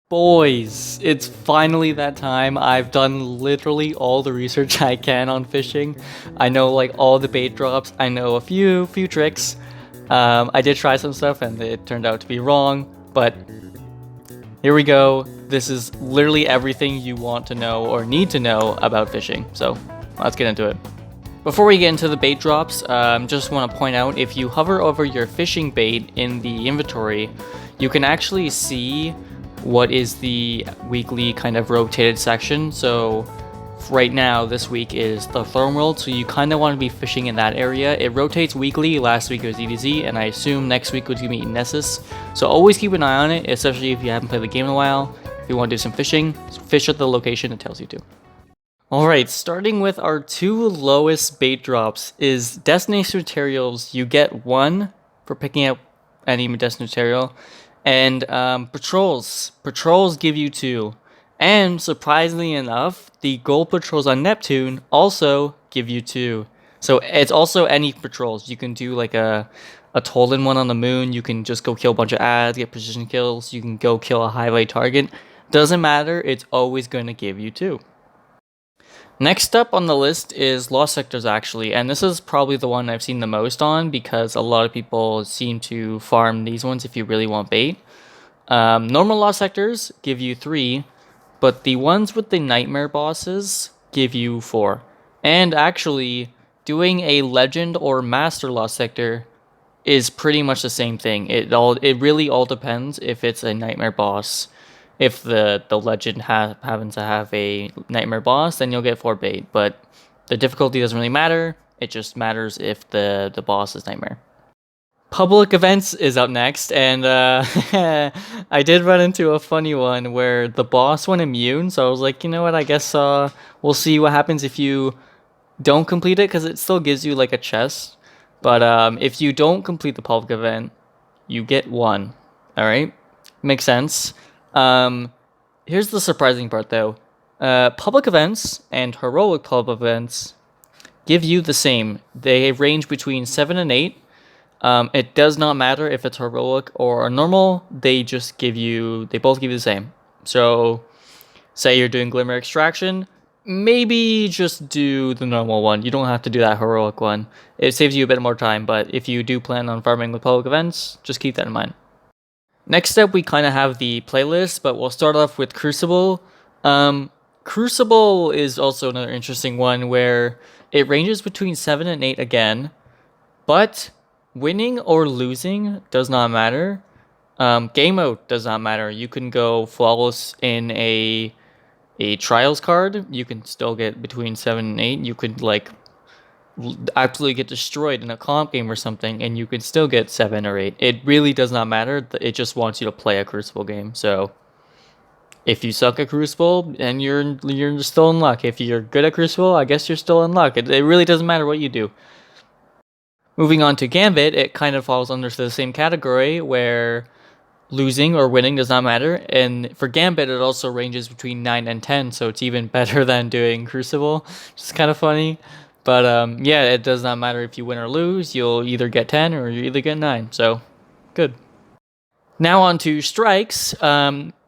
Boys, it's finally that time. I've done literally all the research I can on fishing. I know like all the bait drops. I know a few tricks. I did try some stuff and it turned out to be wrong, but here we go. This is literally everything you want to know or need to know about fishing. So let's get into it. Before we get into the bait drops, just want to point out if you hover over your fishing bait in the inventory, you can actually see what is the weekly kind of rotated section. So right now, this week is the Throne World, so you kind of want to be fishing in that area. It rotates weekly. Last week it was EDZ, and I assume next week was going to be Nessus. So always keep an eye on it, especially if you haven't played the game in a while. If you want to do some fishing, fish at the location it tells you to. Alright, starting with our two lowest bait drops is destination materials. You get one for picking up any destination material, and patrols. Patrols give you two. And surprisingly enough, the gold patrols on Neptune also give you two. So it's also any patrols. You can do like a Tolan one on the moon. You can just go kill a bunch of ads, get precision kills. You can go kill a highway target. Doesn't matter, it's always going to give you two. Next up on the list is Lost Sectors actually, and this is probably the one I've seen the most on because a lot of people seem to farm these ones if you really want bait. Normal Lost Sectors give you 3, but the ones with the Nightmare bosses give you 4. And actually, doing a Legend or Master Lost Sector is pretty much the same thing. It really all depends if it's a Nightmare boss. If the legend happens to have a Nightmare boss, then you'll get 4 bait. But the difficulty doesn't really matter. It just matters if the boss is Nightmare. Public events is up next, and I did run into a funny one where the boss went immune. So I was like, you know what? I guess we'll see what happens if you don't complete it, because it still gives you like a chest. But if you don't complete the public event, you get 1. All right, makes sense. Here's the surprising part though. Public events and heroic public events give you the same. They range between 7 and 8. It does not matter if it's heroic or normal. They both give you the same. So say you're doing Glimmer Extraction, maybe just do the normal one. You don't have to do that heroic one. It saves you a bit more time, but if you do plan on farming with public events, just keep that in mind. Next up, we kind of have the playlist, but we'll start off with Crucible. Crucible is also another interesting one where it ranges between 7 and 8 again, but winning or losing does not matter. Game mode does not matter. You can go flawless in a trials card. You can still get between 7 and 8. You could like absolutely get destroyed in a comp game or something, and you can still get 7 or 8. It really does not matter. It just wants you to play a Crucible game. So if you suck at Crucible, and you're still in luck. If you're good at Crucible, I guess you're still in luck. It really doesn't matter what you do. Moving on to Gambit, it kind of falls under the same category where losing or winning does not matter. And for Gambit, it also ranges between 9 and 10, so it's even better than doing Crucible, which is kind of funny. But yeah, it does not matter if you win or lose. You'll either get 10 or you either get 9. So, good. Now on to strikes.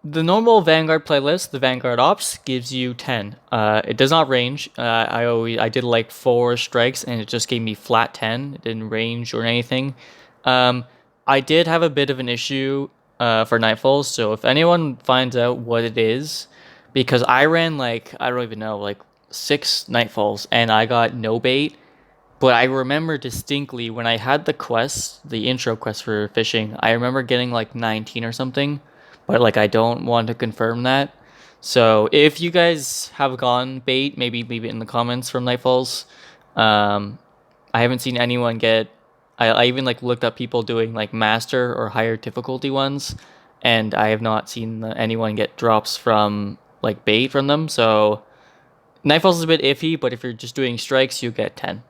The normal Vanguard playlist, the Vanguard Ops, gives you 10. It does not range. I did like 4 strikes and it just gave me flat 10. It didn't range or anything. I did have a bit of an issue for Nightfall. So if anyone finds out what it is, because I ran like, I don't even know, like 6 Nightfalls and I got no bait. But I remember distinctly when I had the quest, the intro quest for fishing, I remember getting like 19 or something. But like I don't want to confirm that. So if you guys have gone bait, maybe leave it in the comments from Nightfalls. I haven't seen anyone get. I even like looked up people doing like master or higher difficulty ones, and I have not seen anyone get drops from like bait from them. So Nightfalls is a bit iffy, but if you're just doing strikes, you get 10.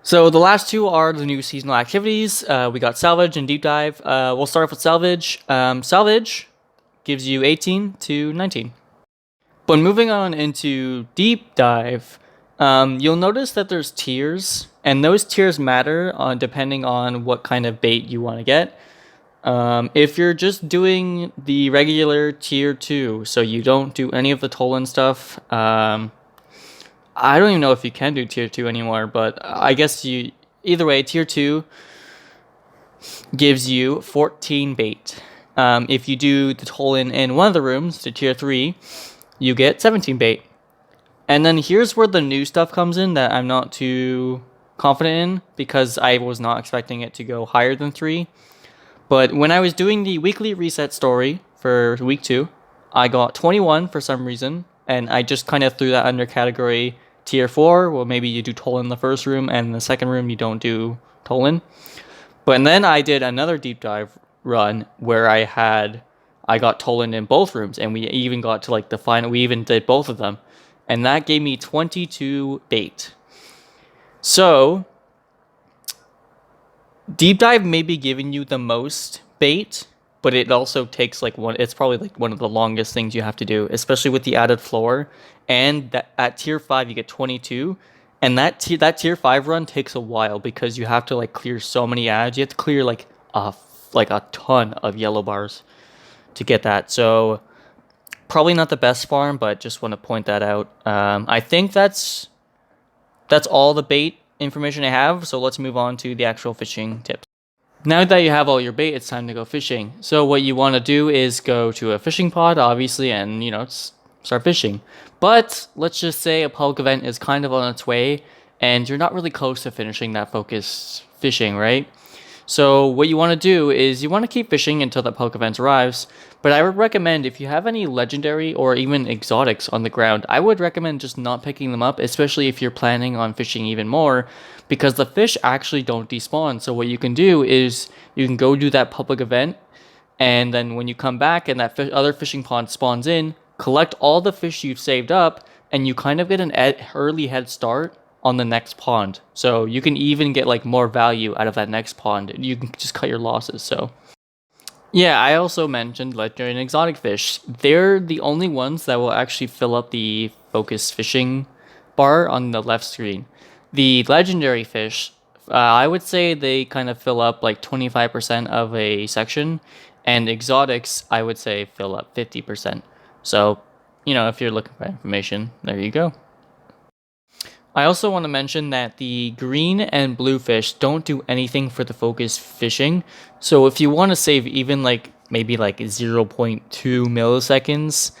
So the last 2 are the new seasonal activities. We got Salvage and Deep Dive. We'll start off with Salvage. Salvage gives you 18 to 19. But moving on into Deep Dive, you'll notice that there's tiers, and those tiers matter depending on what kind of bait you want to get. If you're just doing the regular tier 2, so you don't do any of the Tolan stuff, I don't even know if you can do tier 2 anymore, but I guess either way, tier 2 gives you 14 bait. If you do the Tolan in one of the rooms, to tier 3, you get 17 bait. And then here's where the new stuff comes in that I'm not too confident in, because I was not expecting it to go higher than 3. But when I was doing the weekly reset story for week 2, I got 21 for some reason, and I just kind of threw that under category tier 4. Well, maybe you do Tolan in the first room, and in the second room you don't do Tolan. But then I did another deep dive run where I got Tolan in both rooms, and we even got to like the final. We even did both of them, and that gave me 22 bait. So deep dive may be giving you the most bait, but it also takes like it's probably like one of the longest things you have to do, especially with the added floor. And that at tier 5 you get 22, and that tier 5 run takes a while because you have to like clear so many ads. You have to clear like a ton of yellow bars to get that. So probably not the best farm, but just want to point that out. I think that's all the bait information I have, so let's move on to the actual fishing tips. Now that you have all your bait, it's time to go fishing. So what you want to do is go to a fishing pod, obviously, and start fishing. But let's just say a public event is kind of on its way, and you're not really close to finishing that focus fishing, right? So what you want to do is you want to keep fishing until that public event arrives, but I would recommend if you have any legendary or even exotics on the ground, I would recommend just not picking them up, especially if you're planning on fishing even more, because the fish actually don't despawn. So what you can do is you can go do that public event, and then when you come back and that other fishing pond spawns in, collect all the fish you've saved up, and you kind of get an early head start on the next pond. So you can even get like more value out of that next pond. You can just cut your losses. So yeah, I also mentioned legendary and exotic fish. They're the only ones that will actually fill up the focus fishing bar on the left screen. The legendary fish, I would say they kind of fill up like 25% of a section, and exotics, I would say fill up 50%. So, if you're looking for information, there you go. I also want to mention that the green and blue fish don't do anything for the focus fishing. So if you want to save even maybe 0.2 milliseconds,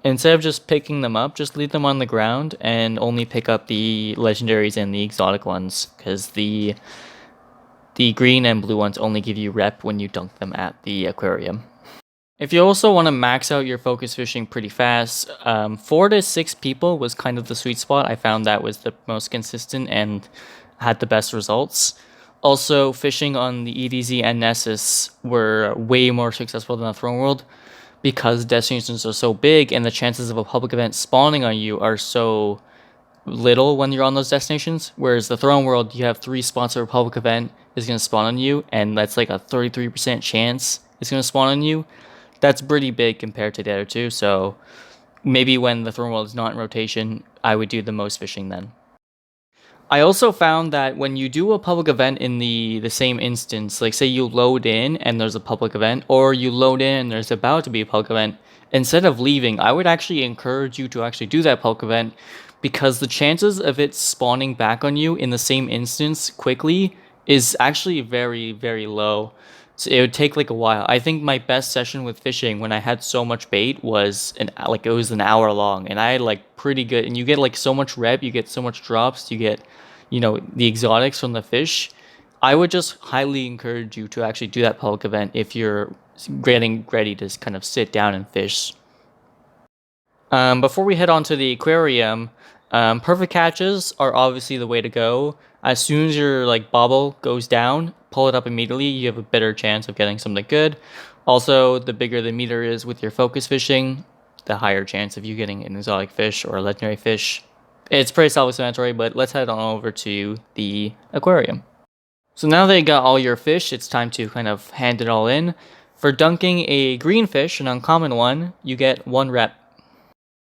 instead of just picking them up, just leave them on the ground and only pick up the legendaries and the exotic ones, because the green and blue ones only give you rep when you dunk them at the aquarium. If you also want to max out your focus fishing pretty fast, 4 to 6 people was kind of the sweet spot. I found that was the most consistent and had the best results. Also, fishing on the EDZ and Nessus were way more successful than the Throne World, because destinations are so big and the chances of a public event spawning on you are so little when you're on those destinations. Whereas the Throne World, you have 3 spots of a public event is going to spawn on you, and that's like a 33% chance it's going to spawn on you. That's pretty big compared to the other two, so maybe when the Throne World is not in rotation, I would do the most fishing then. I also found that when you do a public event in the same instance, like say you load in and there's a public event, or you load in and there's about to be a public event, instead of leaving, I would actually encourage you to actually do that public event, because the chances of it spawning back on you in the same instance quickly is actually very, very low. So it would take like a while. I think my best session with fishing when I had so much bait was it was an hour long, and I had like pretty good, and you get like so much rep, you get so much drops, you get, the exotics from the fish. I would just highly encourage you to actually do that public event if you're getting ready to kind of sit down and fish. Before we head on to the aquarium, perfect catches are obviously the way to go. As soon as your bobble goes down, pull it up immediately. You have a better chance of getting something good. Also, the bigger the meter is with your focus fishing, the higher chance of you getting an exotic fish or a legendary fish. It's pretty self-explanatory, but let's head on over to the aquarium. So now that you got all your fish, it's time to kind of hand it all in. For dunking a green fish, an uncommon one, you get 1 rep.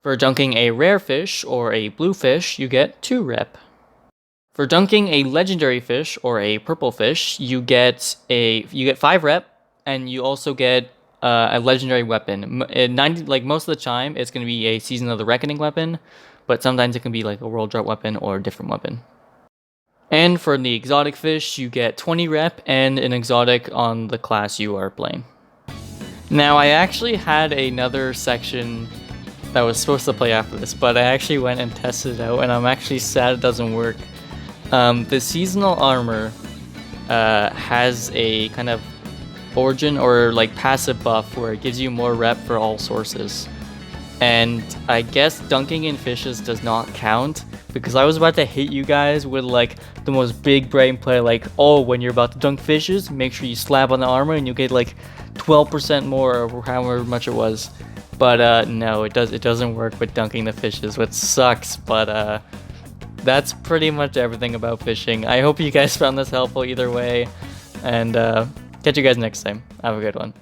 For dunking a rare fish or a blue fish, you get 2 rep. For dunking a legendary fish or a purple fish, you get 5 rep. and you also get a legendary weapon. Like most of the time, it's going to be a Season of the Reckoning weapon, but sometimes it can be like a World Drought weapon or a different weapon. And for the exotic fish, you get 20 rep and an exotic on the class you are playing. Now, I actually had another section that was supposed to play after this, but I actually went and tested it out, and I'm actually sad it doesn't work. The seasonal armor has a kind of origin or like passive buff where it gives you more rep for all sources. And I guess dunking in fishes does not count, because I was about to hit you guys with like the most big brain play, like, oh, when you're about to dunk fishes, make sure you slap on the armor and you get like 12% more or however much it was. But no, it doesn't work with dunking the fishes, which sucks. But that's pretty much everything about fishing. I hope you guys found this helpful either way, and catch you guys next time. Have a good one.